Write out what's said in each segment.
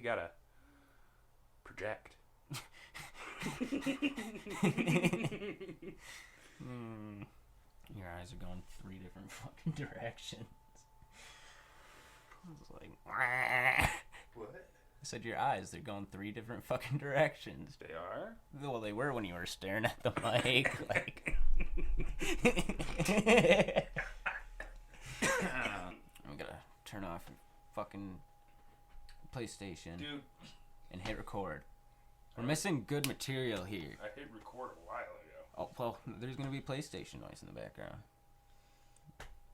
gotta project. Your eyes are going 3 different fucking directions. I was like, What? I said your eyes, they're going 3 different fucking directions. They are? Well, they were when you were staring at the mic. Like, I'm gonna turn off your fucking PlayStation, Dude, and hit record. We're missing good material here. I hit record a while ago. Oh, well, there's gonna be PlayStation noise in the background.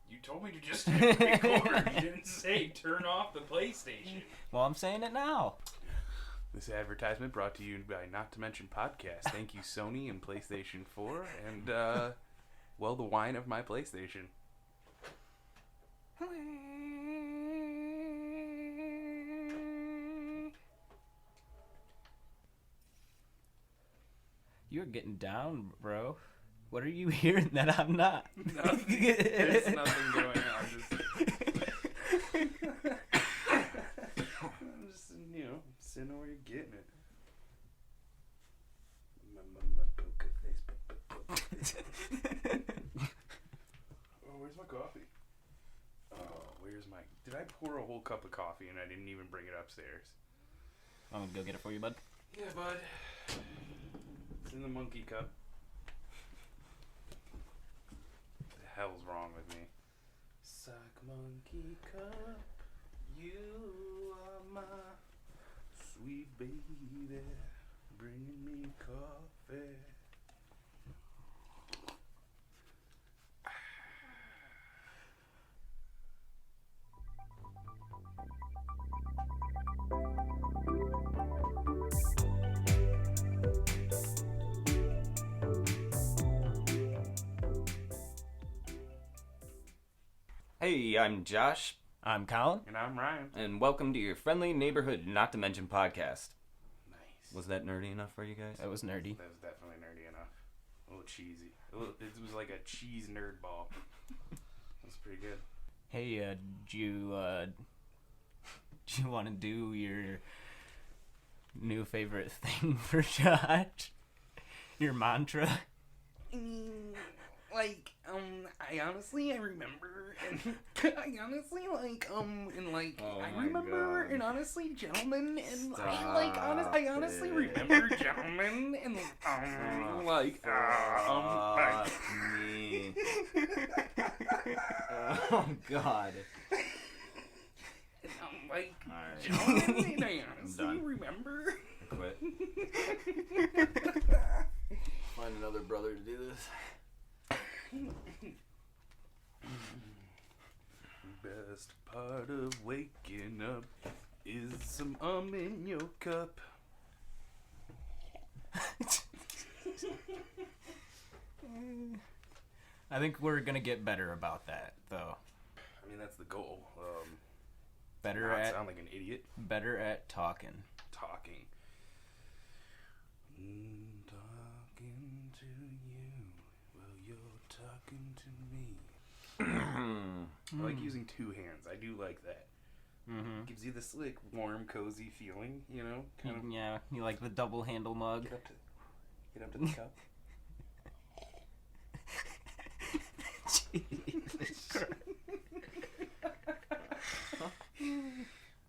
You told me to just hit record. You didn't say turn off the PlayStation. Well, I'm saying it now. This advertisement brought to you by Not to Mention Podcast. Thank you, Sony and PlayStation 4, and, well, the wine of my PlayStation. You're getting down, bro. What are you hearing that I'm not? Nothing. There's nothing going on. I'm just, you know, sitting where you're getting it. Oh, where's my coffee? Oh, where's my... Did I pour a whole cup of coffee and I didn't even bring it upstairs? I'm gonna go get it for you, bud. Yeah, bud. It's in the monkey cup. What the hell's wrong with me? Sock monkey cup, you are my sweet baby, bringing me coffee. Hey, I'm Josh, I'm Colin. And I'm Ryan. and welcome to your friendly neighborhood Not to Mention podcast. Nice. Was that nerdy enough for you guys? That was nerdy. That was definitely nerdy enough. A little cheesy. It was like a cheese nerd ball. That was pretty good. Hey, do you want to do your new favorite thing for Josh? Your mantra? I honestly, I remember, and I honestly, Oh I my remember, God. and honestly, gentlemen, and Stop I honestly it. remember, gentlemen, and me. Oh, God. Alright. gentlemen, and I honestly done. remember. I quit. Find another brother to do this. Best part of waking up is some in your cup. I think we're gonna get better about that, though. I mean, that's the goal. Better Not at sound like an idiot talking. talking. Talking to you. Well, you're talking to me. I like using 2 hands. I do like that. Mm-hmm. Gives you this like warm, cozy feeling, you know? Kind of Yeah, you like the double handle mug. get up to the cup. Jesus Christ.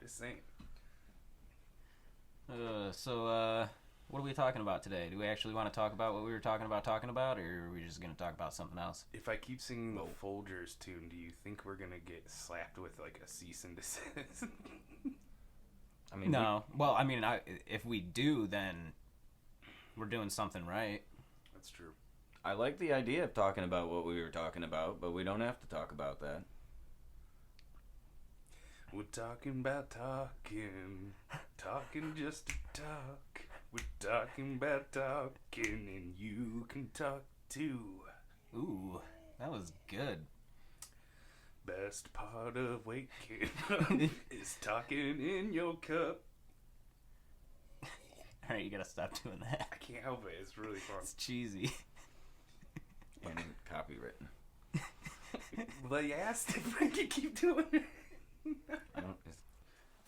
Just saying. So, what are we talking about today? Do we actually want to talk about what we were talking about, or are we just going to talk about something else? If I keep singing the Folgers tune, do you think we're gonna get slapped with like a cease and desist? I mean, No. Well, I mean, if we do, then we're doing something right. That's true. I like the idea of talking about what we were talking about, but we don't have to talk about that. We're talking about talking just to talk. We're talking about talking, and you can talk too. Ooh, that was good. Best part of waking up is talking in your cup. All right, you gotta stop doing that. I can't help it. It's really fun. It's cheesy. And copywritten. Well, you asked if I could keep doing it. I don't.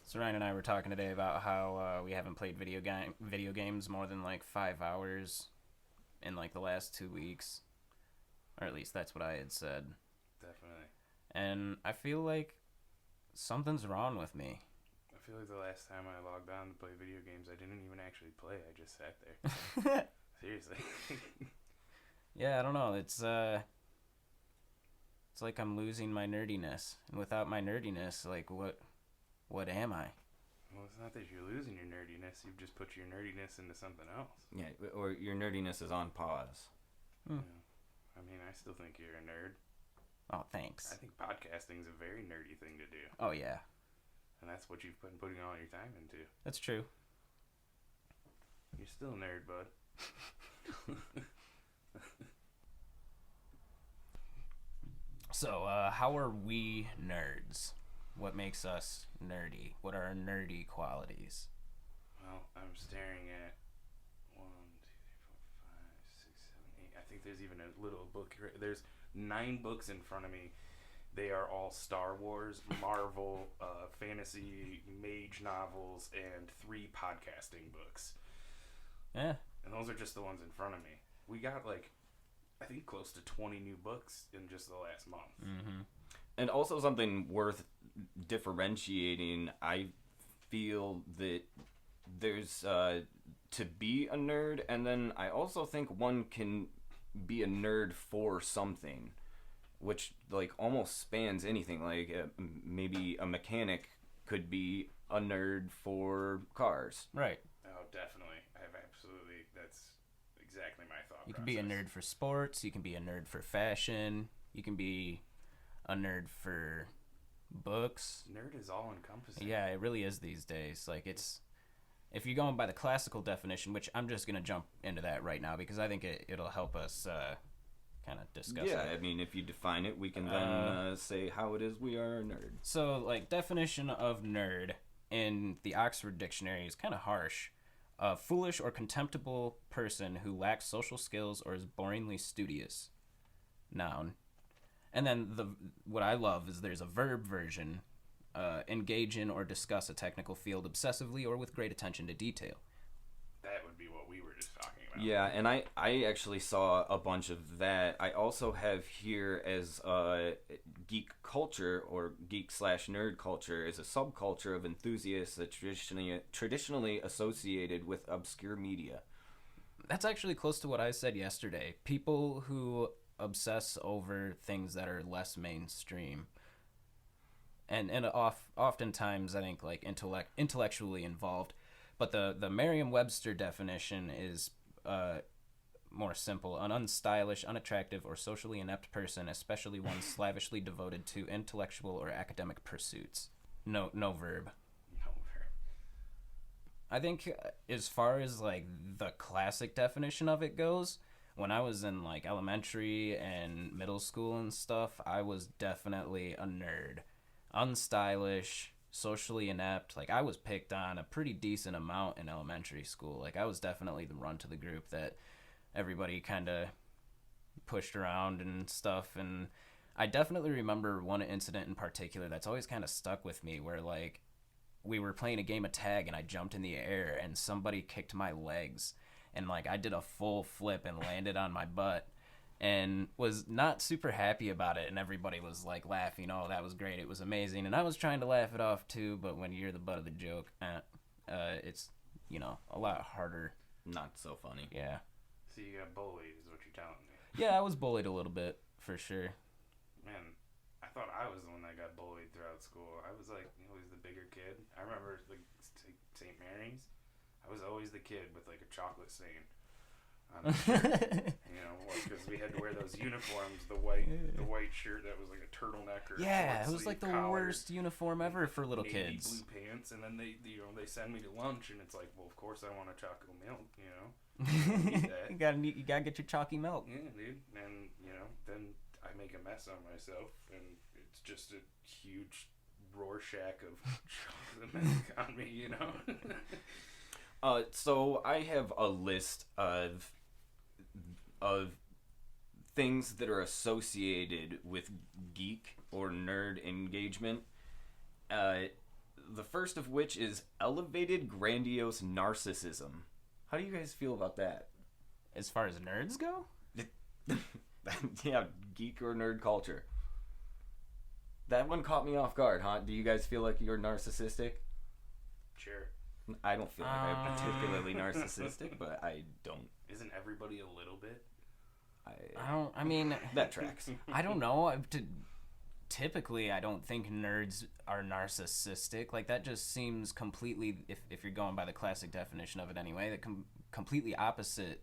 So Ryan and I were talking today about how we haven't played video games more than like 5 hours in like the last 2 weeks, or at least that's what I had said. Definitely. And I feel like something's wrong with me. I feel like the last time I logged on to play video games, I didn't even actually play. I just sat there. Seriously. Yeah, I don't know. It's like I'm losing my nerdiness, and without my nerdiness, like what am I? Well, it's not that you're losing your nerdiness. You've just put your nerdiness into something else. Yeah, or your nerdiness is on pause. You know, I mean, I still think you're a nerd. Oh, thanks. I think podcasting's a very nerdy thing to do. Oh, yeah. And that's what you've been putting all your time into. That's true. You're still a nerd, bud. So, how are we nerds? What makes us nerdy? What are our nerdy qualities? Well, I'm staring at 1, 2, 3, 4, 5, 6, 7, 8. I think there's even a little book here. There's 9 books in front of me. They are all Star Wars, Marvel, fantasy, mage novels, and 3 podcasting books. Yeah. And those are just the ones in front of me. We got like, I think close to 20 new books in just the last month. Mm-hmm. And also something worth differentiating, I feel that there's to be a nerd, and then I also think one can be a nerd for something, which like almost spans anything. Like maybe a mechanic could be a nerd for cars. Right. Oh, definitely. I have absolutely, that's exactly my thought You process. can be a nerd for sports. You can be a nerd for fashion. You can be a nerd for books. Nerd is all encompassing. Yeah, it really is these days. Like, it's, if you're going by the classical definition, which I'm just going to jump into that right now because I think it'll help us kind of discuss Yeah, it. I mean, if you define it, we can then say how it is we are a nerd. So, like, definition of nerd in the Oxford Dictionary is kind of harsh. A foolish or contemptible person who lacks social skills or is boringly studious. Noun. And then what I love is there's a verb version. Engage in or discuss a technical field obsessively or with great attention to detail. That would be what we were just talking about. Yeah, and I actually saw a bunch of that. I also have here as geek culture or geek/nerd culture is a subculture of enthusiasts that traditionally associated with obscure media. That's actually close to what I said yesterday. People who obsess over things that are less mainstream. And oftentimes I think like intellectually involved. But the Merriam-Webster definition is more simple: an unstylish, unattractive, or socially inept person, especially one slavishly devoted to intellectual or academic pursuits. No verb. No verb. I think as far as like the classic definition of it goes, when I was in like elementary and middle school and stuff, I was definitely a nerd. Unstylish, socially inept. Like, I was picked on a pretty decent amount in elementary school. Like, I was definitely the runt of the group that everybody kind of pushed around and stuff. And I definitely remember one incident in particular that's always kind of stuck with me where, like, we were playing a game of tag and I jumped in the air and somebody kicked my legs. And, like, I did a full flip and landed on my butt. And was not super happy about it, and everybody was like laughing. Oh, that was great! It was amazing, and I was trying to laugh it off too. But when you're the butt of the joke, it's a lot harder. Not so funny. Yeah. So you got bullied, is what you're telling me. Yeah, I was bullied a little bit for sure. Man, I thought I was the one that got bullied throughout school. I was like always the bigger kid. I remember like St. Mary's. I was always the kid with like a chocolate stain. Because we had to wear those uniforms, the white shirt that was like a turtleneck or yeah, it was like the collar, worst uniform ever for little navy kids. Blue pants, and then they send me to lunch, and it's like, well, of course I want a chocolate milk, Eat that. you gotta get your chalky milk. Yeah, dude, and then I make a mess on myself, and it's just a huge Rorschach of chocolate milk on me, So I have a list of things that are associated with geek or nerd engagement. The first of which is elevated grandiose narcissism. How do you guys feel about that? As far as nerds go? Yeah, geek or nerd culture. That one caught me off guard, huh? Do you guys feel like you're narcissistic? Sure. I don't feel like I'm particularly narcissistic, but I don't. Isn't everybody a little bit? I mean, That tracks. I don't know. Typically, I don't think nerds are narcissistic. Like, that just seems completely, if you're going by the classic definition of it anyway, that completely opposite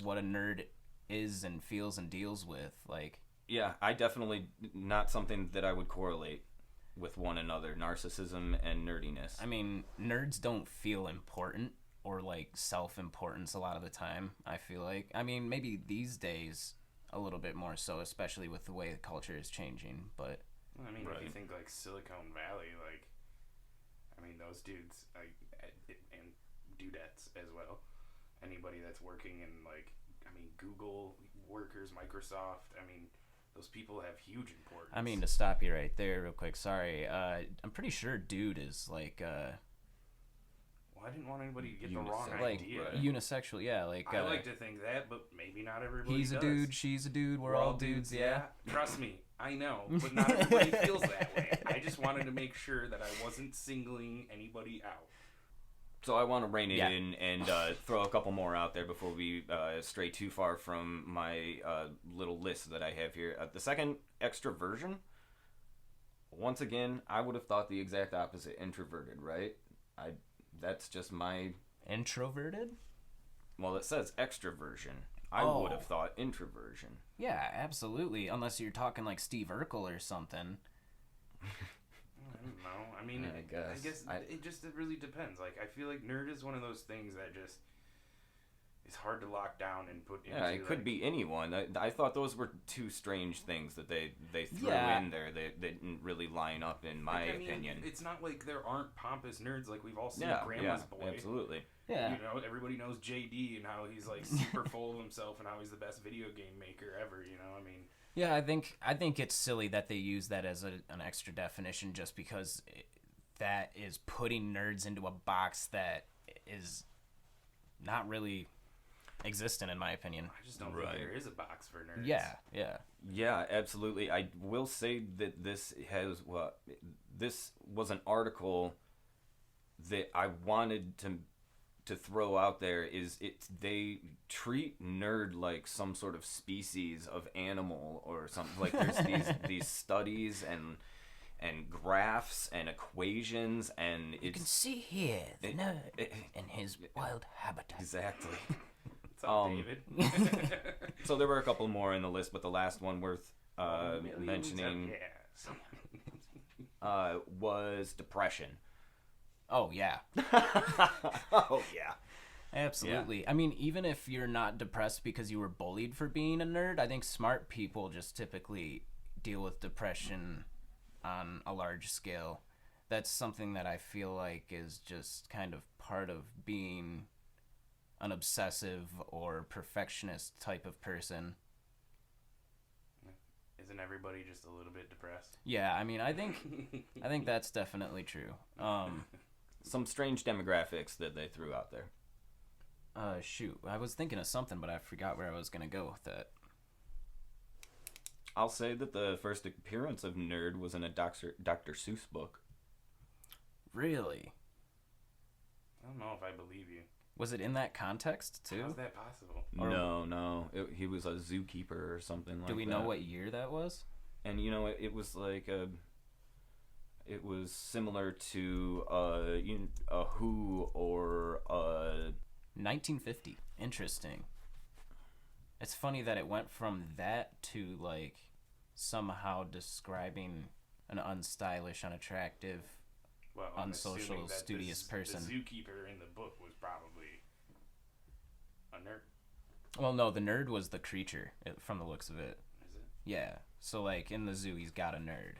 what a nerd is and feels and deals with. Like, Yeah, I definitely not something that I would correlate with one another, narcissism and nerdiness. I mean, nerds don't feel important or like self-importance a lot of the time, I feel like. I mean, maybe these days a little bit more so, especially with the way the culture is changing, but I mean, Right. if you think like Silicon Valley, like, I mean, those dudes, like, and dudettes as well. Anybody that's working in, like, I mean, Google workers, Microsoft, I mean, those people have huge importance. I mean, to stop you right there real quick, sorry. I'm pretty sure dude is like well, I didn't want anybody to get the wrong like idea. right. unisexual, yeah, like I like to think that, but maybe not everybody he's a does. dude, she's a dude, we're all dudes, yeah. Trust me, I know, but not everybody feels that way. I just wanted to make sure that I wasn't singling anybody out. So I want to rein it Yeah. in and throw a couple more out there before we stray too far from my little list that I have here. The second, extroversion. Once again, I would have thought the exact opposite, introverted, right? That's just my... Introverted? Well, it says extroversion. I Oh. would have thought introversion. Yeah, absolutely. Unless you're talking like Steve Urkel or something. I don't know. I mean, I guess. it really depends. Like, I feel like nerd is one of those things that just is hard to lock down and put into. Yeah, it could like, be anyone. I thought those were two strange things that they threw Yeah. in there. They didn't really line up in my like, I mean, opinion. it's not like there aren't pompous nerds. Like, we've all seen Yeah, Grandma's Boy. absolutely. Yeah. You know, everybody knows JD and how he's like super full of himself and how he's the best video game maker ever. You know, I mean, Yeah, I think it's silly that they use that as an extra definition just because that is putting nerds into a box that is not really existent, in my opinion. I just don't Right. think there is a box for nerds. Yeah. Yeah, absolutely. I will say that this was an article that I wanted to throw out there. They treat nerd like some sort of species of animal or something. Like there's these studies and graphs and equations, and You can see here the nerd in his wild habitat. exactly. What's up, David? So there were a couple more in the list, but the last one worth Millions mentioning of was depression. Oh, yeah. Oh yeah. Absolutely. I mean, even if you're not depressed because you were bullied for being a nerd, I think smart people just typically deal with depression on a large scale. That's something that I feel like is just kind of part of being an obsessive or perfectionist type of person. Isn't everybody just a little bit depressed? Yeah, I mean, I think that's definitely true. Some strange demographics that they threw out there. Shoot, I was thinking of something, but I forgot where I was gonna go with that. I'll say that the first appearance of nerd was in a Dr. Seuss book. Really? I don't know if I believe you. Was it in that context too? How's that possible? Or- No. He was a zookeeper or something like that. Do we know what year that was? And you know, it was like it was similar to a Who or 1950. Interesting. It's funny that it went from that to like somehow describing an unstylish, unattractive. Well, I'm Unsocial, assuming that studious person. The zookeeper in the book was probably a nerd. Well, no, the nerd was the creature from the looks of it. Is it? Yeah. So like in the zoo, he's got a nerd.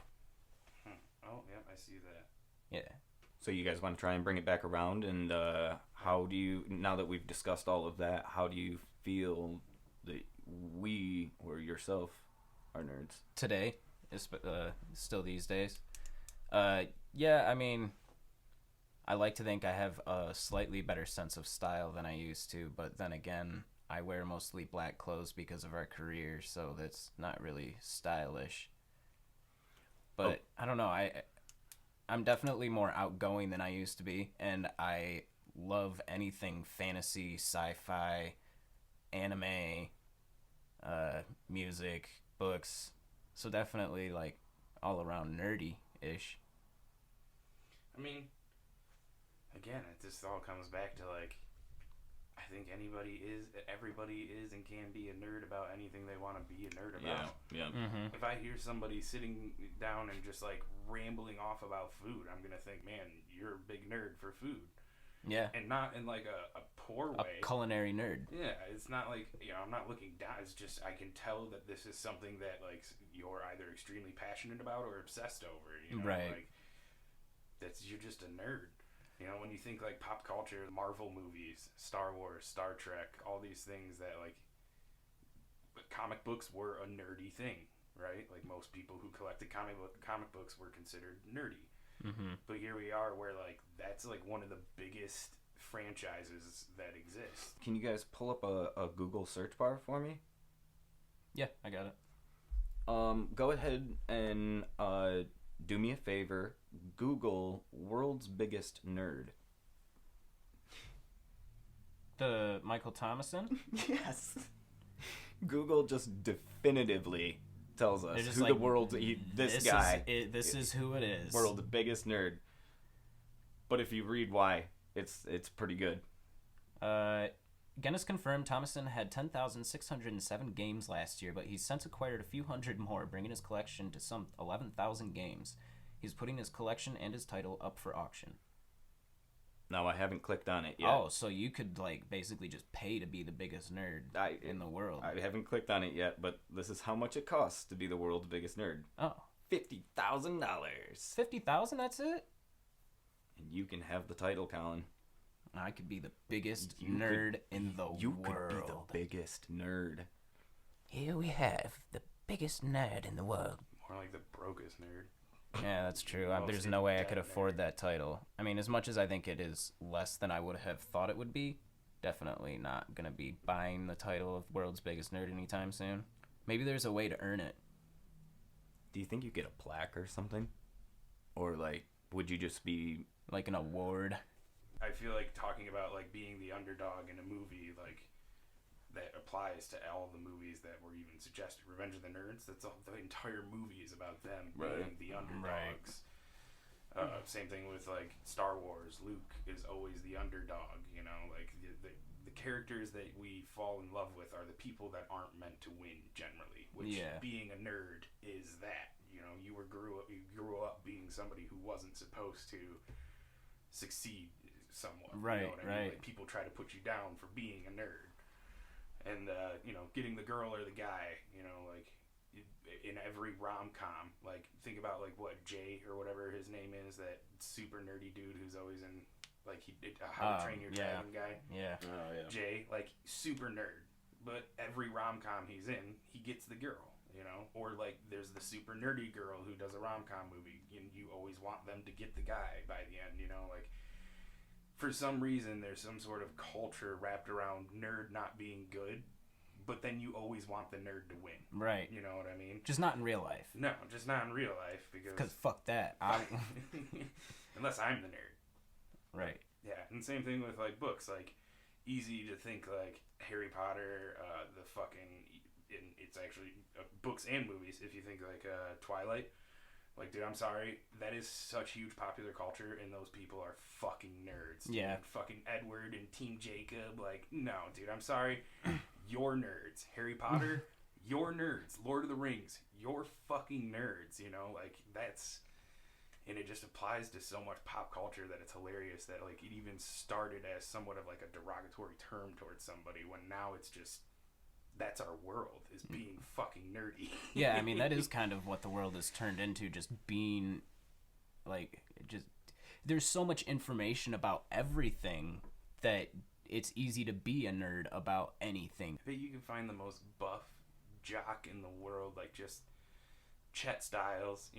Oh, yeah, I see that. Yeah. So you guys want to try and bring it back around, and how do you, now that we've discussed all of that, how do you feel that we or yourself are nerds? Today, still these days. Yeah, I mean, I like to think I have a slightly better sense of style than I used to, but then again, I wear mostly black clothes because of our career, so that's not really stylish. But I don't know, I'm definitely more outgoing than I used to be, and I love anything fantasy, sci-fi, anime, music, books. So definitely like all around nerdy-ish. I mean, again, it just all comes back to like, I think everybody is and can be a nerd about anything they want to be a nerd about. Yeah. Mm-hmm. If I hear somebody sitting down and just like rambling off about food, I'm gonna think, man, you're a big nerd for food. Yeah. And not in like a poor way. A culinary nerd. Yeah, it's not like, I'm not looking down. It's just I can tell that this is something that like you're either extremely passionate about or obsessed over. Right. Like you're just a nerd. When you think like pop culture, Marvel movies, Star Wars, Star Trek, all these things that like comic books were a nerdy thing, right? Like most people who collected comic books were considered nerdy. Mm-hmm. But here we are where like that's like one of the biggest franchises that exist. Can you guys pull up a Google search bar for me? Yeah, I got it. Go ahead and do me a favor. Google world's biggest nerd. The Michael Thomason? Yes. Google just definitively tells us who like, the world's this guy. This is who it is. World's biggest nerd. But if you read why, it's pretty good. Guinness confirmed Thomason had 10,607 games last year, but he's since acquired a few hundred more, bringing his collection to some 11,000 games. He's putting his collection and his title up for auction. No, I haven't clicked on it yet. Oh, so you could like basically just pay to be the biggest nerd in the world. I haven't clicked on it yet, but this is how much it costs to be the world's biggest nerd. Oh. $50,000. $50,000, that's it? And you can have the title, Colin. I could be the biggest nerd in the world. You could be the biggest nerd. Here we have the biggest nerd in the world. More like the brokest nerd. Yeah, that's true. There's no way I could afford that title. I mean, as much as I think it is less than I would have thought it would be, definitely not going to be buying the title of world's biggest nerd anytime soon. Maybe there's a way to earn it. Do you think you get a plaque or something? Or, like, would you just be... like an award? I feel like talking about, like, being the underdog in a movie, like, that applies to all the movies that were even suggested. Revenge of the Nerds, the entire movie is about them being the underdogs. Right. Same thing with like Star Wars. Luke is always the underdog. Like the characters that we fall in love with are the people that aren't meant to win generally. Which being a nerd is that. You grew up being somebody who wasn't supposed to succeed somewhat. Right. You know what I mean? Like people try to put you down for being a nerd. And, getting the girl or the guy, like, in every rom-com, like, think about, like, what, Jay, or whatever his name is, that super nerdy dude who's always in, like, he did How to Train Your Dragon guy. Yeah. Oh, yeah. Jay, like, super nerd. But every rom-com he's in, he gets the girl, Or, like, there's the super nerdy girl who does a rom-com movie, and you always want them to get the guy by the end, like... For some reason, there's some sort of culture wrapped around nerd not being good, but then you always want the nerd to win. Right. You know what I mean? Just not in real life. No, just not in real life. Because fuck that. Unless I'm the nerd. Right. Yeah, and same thing with, like, books. Like, easy to think, like, Harry Potter, it's actually books and movies, if you think, like, Twilight. Like, dude, I'm sorry. That is such huge popular culture, and those people are fucking nerds. Yeah. And fucking Edward and Team Jacob. Like, no, dude, I'm sorry. You're nerds. Harry Potter, you're nerds. Lord of the Rings, you're fucking nerds. Like, that's... And it just applies to so much pop culture that it's hilarious that, like, it even started as somewhat of, like, a derogatory term towards somebody, when now it's just... That's our world, is being fucking nerdy. Yeah, I mean, that is kind of what the world has turned into, just being, like, just... There's so much information about everything that it's easy to be a nerd about anything. I bet you can find the most buff jock in the world, like, just Chet Styles,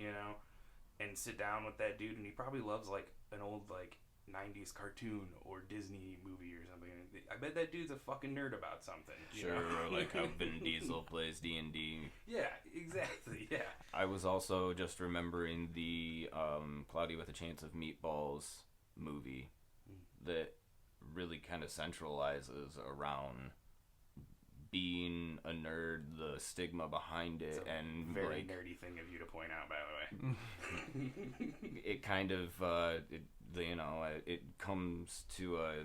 and sit down with that dude, and he probably loves, like, an old, like, '90s cartoon or Disney movie or something. I bet that dude's a fucking nerd about something. Sure, or like how Vin Diesel plays D&D. Yeah, exactly. Yeah. I was also just remembering the Cloudy with a Chance of Meatballs movie that really kind of centralizes around being a nerd, the stigma behind it, and very like, nerdy thing of you to point out, by the way. it kind of it comes to a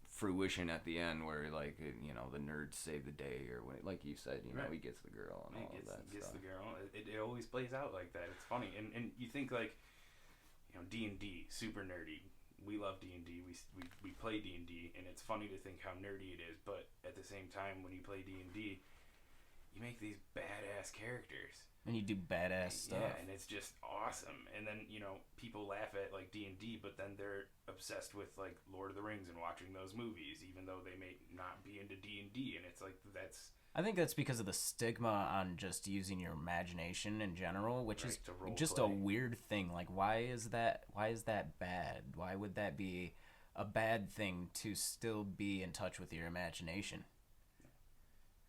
fruition at the end where like the nerds save the day, or when, like you said, right. He gets the girl and all of that gets stuff. the girl. It always plays out like that. It's funny, and you think like D&D, super nerdy. We love D&D. We play D&D, and it's funny to think how nerdy it is. But at the same time, when you play D&D, you make these badass characters. And you do badass stuff. Yeah, and it's just awesome. And then, people laugh at, like, D&D, but then they're obsessed with, like, Lord of the Rings and watching those movies, even though they may not be into D&D. And it's like, that's... I think that's because of the stigma on just using your imagination in general, which is just a weird thing. Like, why is that bad? Why would that be a bad thing to still be in touch with your imagination?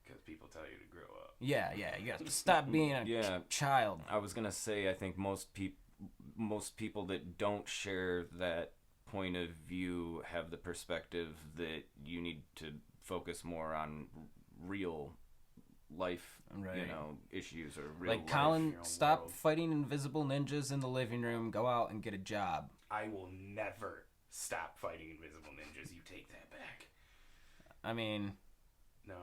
Because people tell you to grow up. Yeah, you got to stop being a child. I was gonna say, I think most people that don't share that point of view have the perspective that you need to focus more on real life, right. Issues, or real like life. Colin, stop fighting invisible ninjas in the living room. Go out and get a job. I will never stop fighting invisible ninjas. You take that back. I mean, no,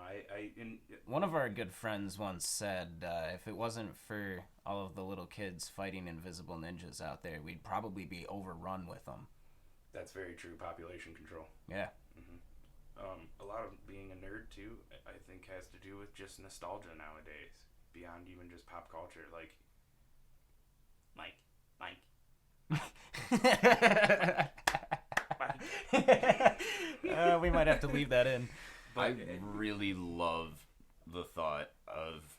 one of our good friends once said, if it wasn't for all of the little kids fighting invisible ninjas out there, we'd probably be overrun with them. That's very true. Population control. Yeah. Mm-hmm. A lot of being a nerd too, I think, has to do with just nostalgia nowadays, beyond even just pop culture. Like, we might have to leave that in. But I really love the thought of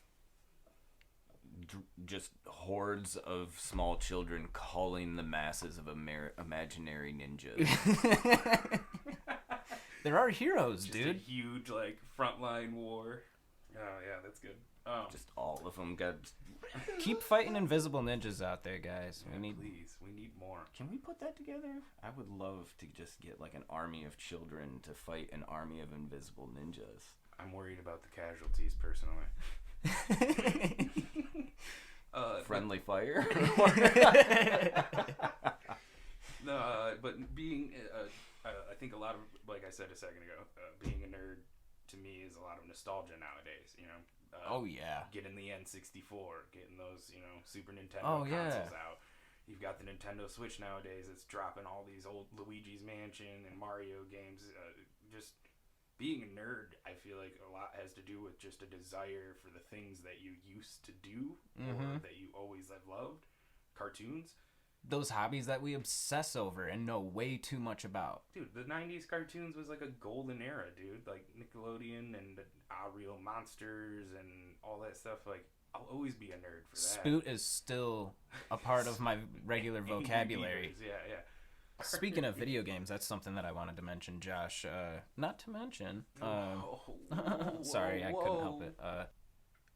just hordes of small children calling the masses of imaginary ninjas. There are heroes, just dude. A huge, like, frontline war. Oh, yeah, that's good. Just all of them got... Keep fighting invisible ninjas out there, guys. Yeah, please. We need more. Can we put that together? I would love to just get, like, an army of children to fight an army of invisible ninjas. I'm worried about the casualties, personally. Friendly fire? No, but being... I think a lot of, like I said a second ago, being a nerd to me is a lot of nostalgia nowadays. Oh yeah. Getting the N64, getting those Super Nintendo consoles out. You've got the Nintendo Switch nowadays. It's dropping all these old Luigi's Mansion and Mario games. Just being a nerd, I feel like a lot has to do with just a desire for the things that you used to do or that you always have loved. Cartoons. Those hobbies that we obsess over and know way too much about. Dude, the 90s cartoons was like a golden era, dude. Like Nickelodeon and Real Monsters and all that stuff. Like, I'll always be a nerd for that. Spoot is still a part of my regular vocabulary. Yeah. Speaking of video games, that's something that I wanted to mention, Josh. Not to mention... sorry, I couldn't help it.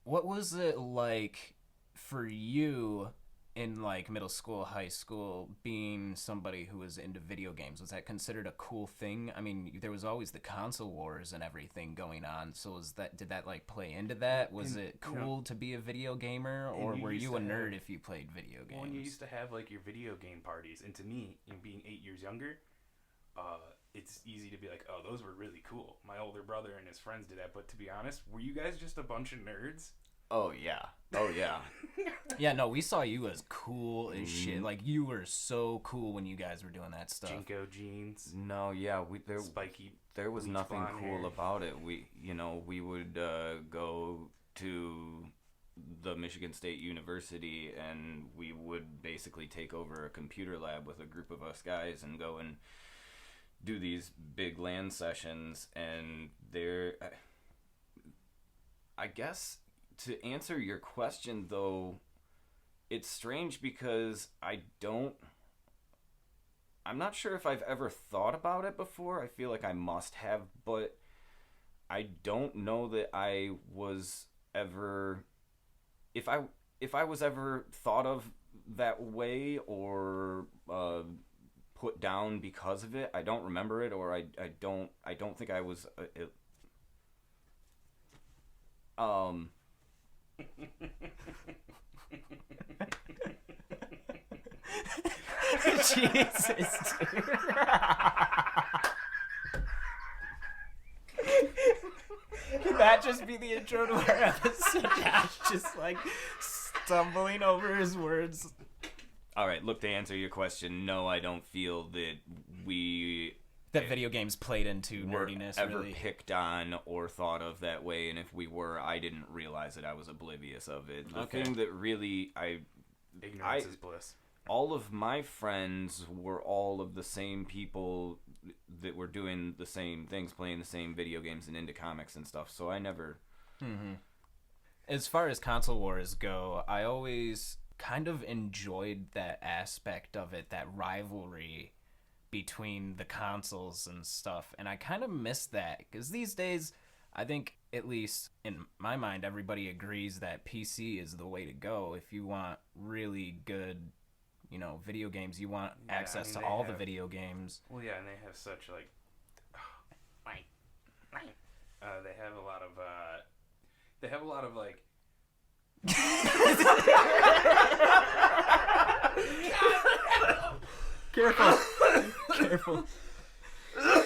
What was it like for you... in like middle school, high school, being somebody who was into video games? Was that considered a cool thing? I mean, there was always the console wars and everything going on. So did that like play into that? Was it cool to be a video gamer, or were you a nerd if you played video games? When you used to have like your video game parties, and to me, being 8 years younger, it's easy to be like, oh, those were really cool. My older brother and his friends did that. But to be honest, were you guys just a bunch of nerds? Oh yeah. Yeah, no, we saw you as cool as shit. Like, you were so cool when you guys were doing that stuff. Jinko jeans. No, yeah, spiky. There was nothing cool hair. about it. We would go to the Michigan State University, and we would basically take over a computer lab with a group of us guys and go and do these big LAN sessions. And I guess, to answer your question, though, it's strange because I I'm not sure if I've ever thought about it before. I feel like I must have, but I don't know that I was ever... If I was ever thought of that way or put down because of it, I don't remember it, or I don't think I was... Jesus, dude. Can that just be the intro to our episode? Josh just like stumbling over his words. All right, look, to answer your question, no, I don't feel that that video games played into nerdiness ever really picked on or thought of that way, and if we were, I didn't realize that I was oblivious of it. The thing that really Ignorance is bliss. All of my friends were all of the same people that were doing the same things, playing the same video games and into comics and stuff, so I never... Mm-hmm. As far as console wars go, I always kind of enjoyed that aspect of it, that rivalry between the consoles and stuff, and I kind of miss that, because these days, I think, at least in my mind, everybody agrees that PC is the way to go. If you want really good, video games, you want access to all the video games. Well, yeah, and they have such, like... they have a lot of, like... Careful. Oh,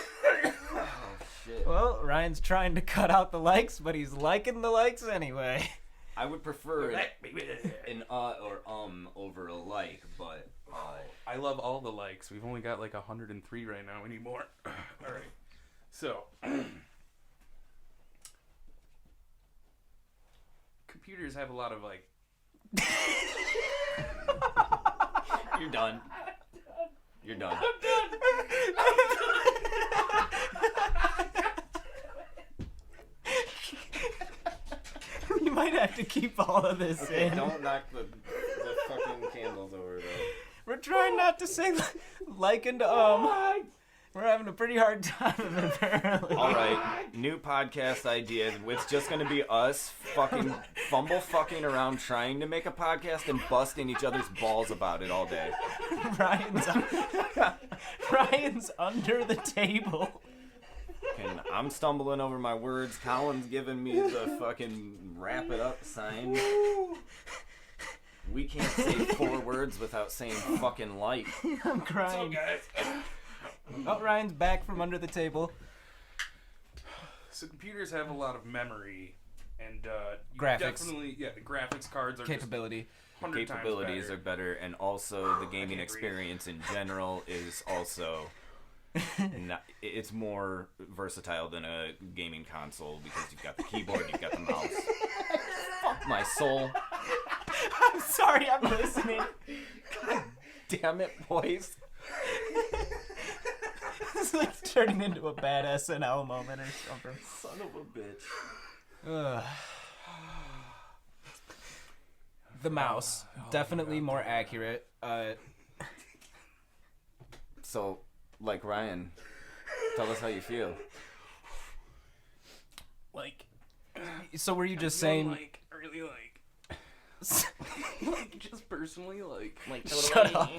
shit. Well, Ryan's trying to cut out the likes, but he's liking the likes anyway. I would prefer an or over a like, but... I love all the likes. We've only got like 103 right now. We need more. All right. So... computers have a lot of, like... You're done. You're done. I'm done. We might have to keep all of this in. Don't knock the fucking candles over, though. We're trying not to say like and We're having a pretty hard time of it, apparently. All right, new podcast idea. It's just going to be us fucking fucking around trying to make a podcast and busting each other's balls about it all day. Ryan's under the table. And I'm stumbling over my words. Colin's giving me the fucking wrap it up sign. We can't say 4 words without saying fucking like. I'm crying. What's up, guys? Oh, Ryan's back from under the table. So computers have a lot of memory and graphics. Definitely, the graphics cards are capability. Capabilities are better, and also the gaming experience in general is also it's more versatile than a gaming console because you've got the keyboard, you've got the mouse. Fuck my soul. I'm sorry, I'm listening. God damn it, boys. It's like turning into a bad SNL moment or something. Son of a bitch. The mouse. Definitely more accurate. So, like Ryan, tell us how you feel. like. So were you just saying... Like, really like. Like, just personally like. Shut up.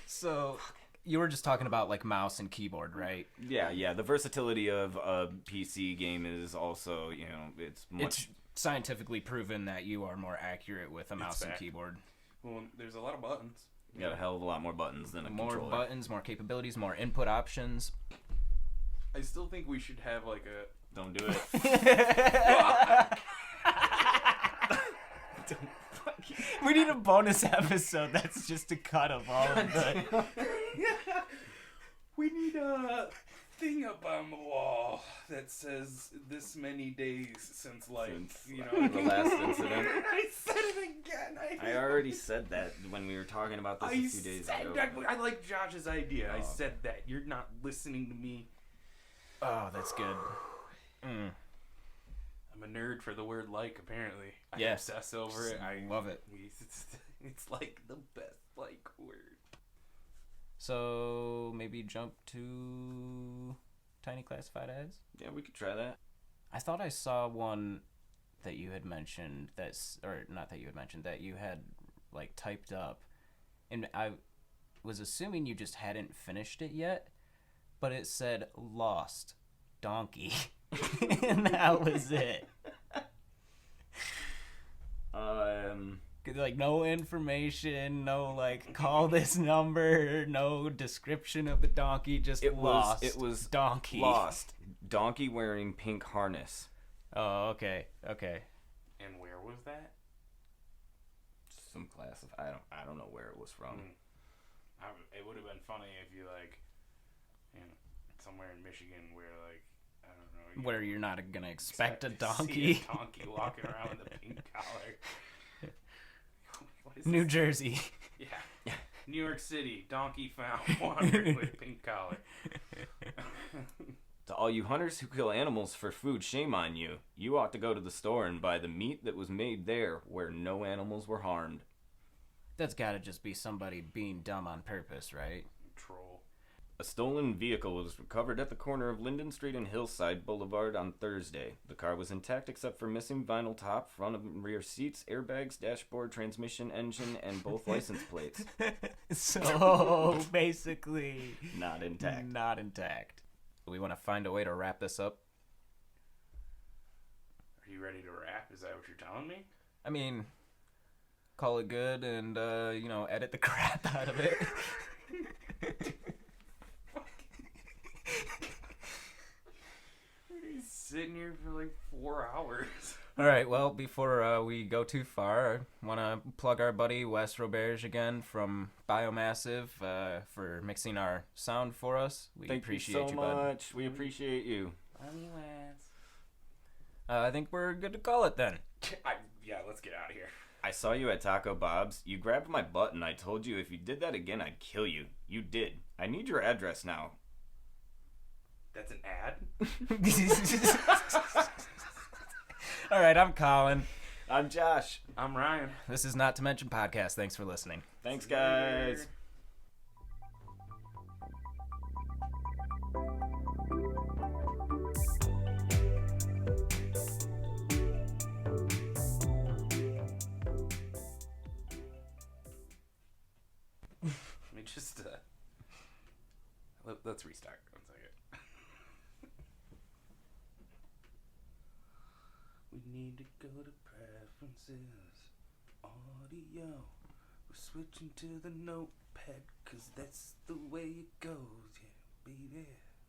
So... You were just talking about, like, mouse and keyboard, right? Yeah. The versatility of a PC game is also, it's much... It's scientifically proven that you are more accurate with a mouse and keyboard. Well, there's a lot of buttons. You got a hell of a lot more buttons than a controller. More buttons, more capabilities, more input options. I still think we should have, like, a... Don't do it. We need a bonus episode that's just a cut of all of the... We need a thing up on the wall that says this many days since the last incident. I said it again. I already said that when we were talking about this a few days ago. I like Josh's idea. I said that. You're not listening to me. Oh, that's good. I'm a nerd for the word like, apparently. I Yes. obsess over it. I love it. It's like the best like word. So maybe jump to tiny classified ads? Yeah, we could try that. I thought I saw one that you had mentioned or not that you had mentioned, that you had like typed up, and I was assuming you just hadn't finished it yet, but it said lost donkey. And that was it. Like no information, no like call this number, no description of the donkey, just It lost. Was, it was donkey. Lost donkey wearing pink harness. Oh, okay. And where was that? Some class of I don't know where it was from. It would have been funny if you like, somewhere in Michigan where like I don't know. Where you're not gonna expect a See donkey. a donkey walking around with a pink collar. New Jersey. Yeah. New York City, donkey found wandering with pink collar. To all you hunters who kill animals for food, shame on you. You ought to go to the store and buy the meat that was made there where no animals were harmed. That's gotta just be somebody being dumb on purpose, right? Troll. A stolen vehicle was recovered at the corner of Linden Street and Hillside Boulevard on Thursday. The car was intact except for missing vinyl top, front and rear seats, airbags, dashboard, transmission, engine, and both license plates. So, basically... Not intact. Not intact. We want to find a way to wrap this up. Are you ready to rap? Is that what you're telling me? I mean, call it good and, edit the crap out of it. He's sitting here for like 4 hours. All right, well, before we go too far, I want to plug our buddy Wes Roberge again from Biomassive for mixing our sound for us. We appreciate you so bud. much. We appreciate you. Love you, Wes. I think we're good to call it then. Yeah, let's get out of here. I saw you at Taco Bob's. You grabbed my butt and I told you if you did that again, I'd kill you. You did. I need your address now. That's an ad? All right, I'm Colin. I'm Josh. I'm Ryan. This is Not to Mention Podcast. Thanks for listening. Thanks, guys. Let me just let's restart 1 second. We need to go to preferences, audio. We're switching to the notepad 'cause that's the way it goes. Yeah.